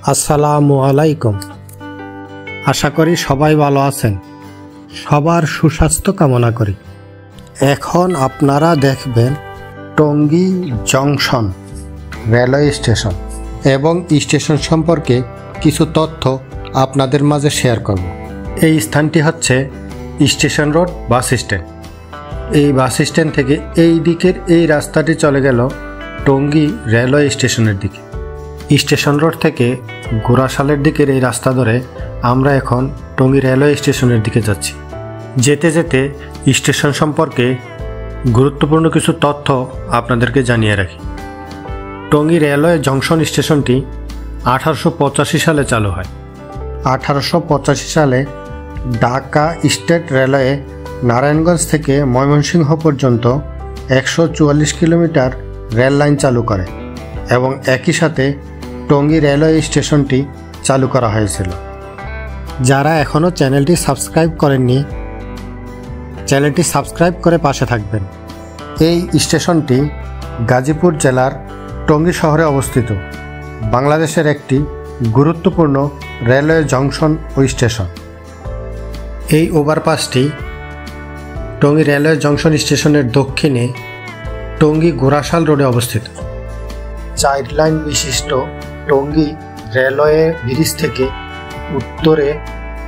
আসসালামু আলাইকুম। আশা করি সবাই ভালো আছেন। সবার সুস্বাস্থ্য কামনা করি। এখন আপনারা দেখবেন টঙ্গী জংশন রেলওয়ে স্টেশন এবং স্টেশন সম্পর্কে কিছু তথ্য আপনাদের মাঝে শেয়ার করব। এই স্থানটি হচ্ছে স্টেশন রোড বাস স্ট্যান্ড। এই বাস স্ট্যান্ড থেকে এই দিকের এই রাস্তাটি চলে গেল টঙ্গী রেলওয়ে স্টেশনের দিকে। স্টেশন রোড থেকে গোরাশালের দিকের এই রাস্তা ধরে আমরা এখন টঙ্গী রেলওয়ে স্টেশনের দিকে যাচ্ছি। যেতে যেতে স্টেশন সম্পর্কে গুরুত্বপূর্ণ কিছু তথ্য আপনাদেরকে জানিয়ে রাখি। টঙ্গী রেলওয়ে জংশন স্টেশনটি 1885 সালে চালু হয়। 1885 সালে ঢাকা স্টেট রেলওয়ে নারায়ণগঞ্জ থেকে ময়মনসিংহ পর্যন্ত 144 কিলোমিটার রেল লাইন চালু করে এবং একই সাথে টঙ্গী রেলওয়ে স্টেশনটি চালু করা হয়েছিল। যারা এখনও চ্যানেলটি সাবস্ক্রাইব করেননি, চ্যানেলটি সাবস্ক্রাইব করে পাশে থাকবেন। এই স্টেশনটি গাজীপুর জেলার টঙ্গী শহরে অবস্থিত বাংলাদেশের একটি গুরুত্বপূর্ণ রেলওয়ে জংশন ও স্টেশন। এই ওভারপাসটি টঙ্গী রেলওয়ে জংশন স্টেশনের দক্ষিণে টঙ্গী গোরাশাল রোডে অবস্থিত। 4 লাইন বিশিষ্ট টঙ্গী রেলওয়ে ব্রিজ থেকে উত্তরে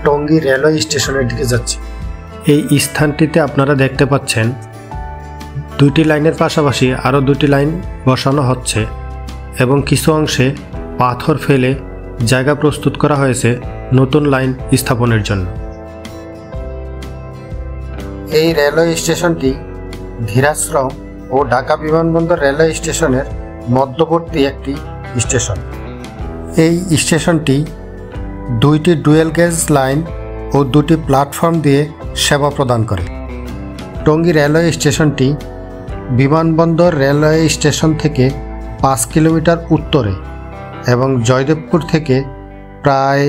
টঙ্গী রেলওয়ে স্টেশনের দিকে যাচ্ছে। এই স্থানটিতে আপনারা দেখতে পাচ্ছেন 2টি লাইনের পাশাপাশি আরও 2টি লাইন বসানো হচ্ছে এবং কিছু অংশে পাথর ফেলে জায়গা প্রস্তুত করা হয়েছে নতুন লাইন স্থাপনের জন্য। এই রেলওয়ে স্টেশনটি ধীরাশ্রম ও ঢাকা বিমানবন্দর রেলওয়ে স্টেশনের মধ্যবর্তী একটি স্টেশন। এই স্টেশনটি 2টি ডুয়েল গেজ লাইন ও 2টি প্ল্যাটফর্ম দিয়ে সেবা প্রদান করে। টঙ্গী রেলওয়ে স্টেশনটি বিমানবন্দর রেলওয়ে স্টেশন থেকে 5 কিলোমিটার উত্তরে এবং জয়দেবপুর থেকে প্রায়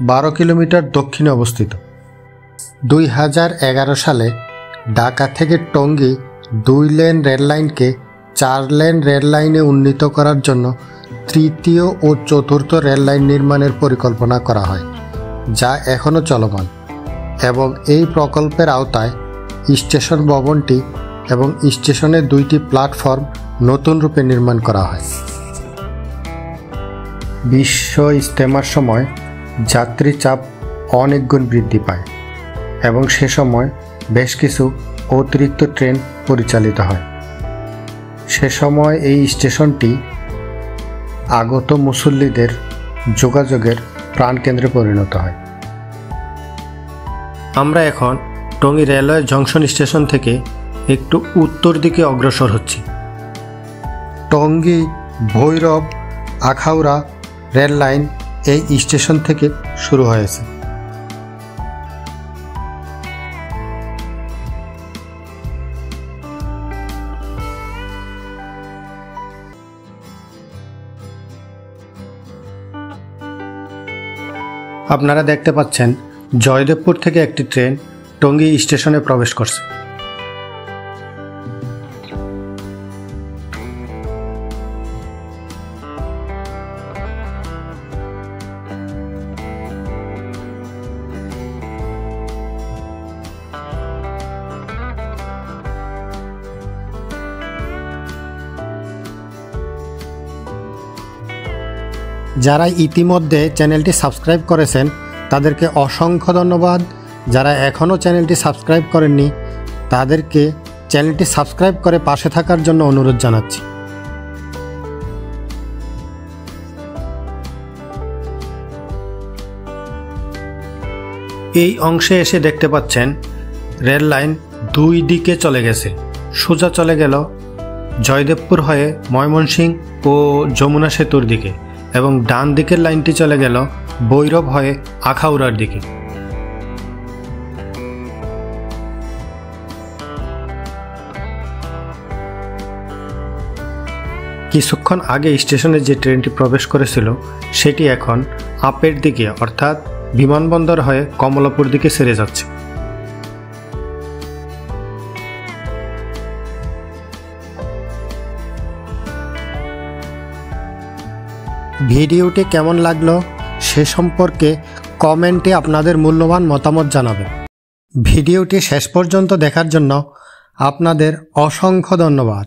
12 কিলোমিটার দক্ষিণে অবস্থিত। 2011 সালে ঢাকা থেকে টঙ্গী 2 লেন রেল লাইনকে 4 লেন রেল লাইনে উন্নীত করার জন্য তৃতীয় ও চতুর্থ রেল লাইন নির্মাণের পরিকল্পনা করা হয়, যা এখনও চলমান এবং এই প্রকল্পের আওতায় স্টেশন ভবনটি এবং স্টেশনে 2টি প্ল্যাটফর্ম নতুন রূপে নির্মাণ করা হয়। বিশ্ব ইজতেমার সময় যাত্রী চাপ অনেক গুণ বৃদ্ধি পায় এবং সে সময় বেশ কিছু অতিরিক্ত ট্রেন পরিচালিত হয়। সে সময় এই স্টেশনটি আগত মুসল্লিদের যোগাযোগের প্রাণকেন্দ্রে পরিণত হয়। আমরা এখন টঙ্গী রেলওয়ে জংশন স্টেশন থেকে একটু উত্তর দিকে অগ্রসর হচ্ছি। টঙ্গী ভৈরব আখাউড়া রেল লাইন এই স্টেশন থেকে শুরু হয়েছে। আপনারা দেখতে পাচ্ছেন জয়দেবপুর থেকে একটি ট্রেন টঙ্গী স্টেশনে প্রবেশ করছে। যারা ইতিমধ্যে চ্যানেলটি সাবস্ক্রাইব করেছেন তাদেরকে অসংখ্য ধন্যবাদ। যারা এখনও চ্যানেলটি সাবস্ক্রাইব করেননি তাদেরকে চ্যানেলটি সাবস্ক্রাইব করে পাশে থাকার জন্য অনুরোধ জানাচ্ছি। এই অংশে এসে দেখতে পাচ্ছেন রেল লাইন 2 দিকে চলে গেছে। সোজা চলে গেল জয়দেবপুর হয়ে ময়মনসিংহ ও যমুনা সেতুর দিকে এবং ডান দিকের লাইনটি চলে গেল ভৈরব হয়ে আখাউড়ার দিকে। কিছুক্ষণ আগে স্টেশনে যে ট্রেনটি প্রবেশ করেছিল সেটি এখন আপের দিকে অর্থাৎ বিমানবন্দর হয়ে কমলাপুর দিকে ছেড়ে যাচ্ছে। ভিডিওটি কেমন লাগলো সে সম্পর্কে কমেন্টে আপনাদের মূল্যবান মতামত জানাবেন। ভিডিওটি শেষ পর্যন্ত দেখার জন্য আপনাদের অসংখ্য ধন্যবাদ।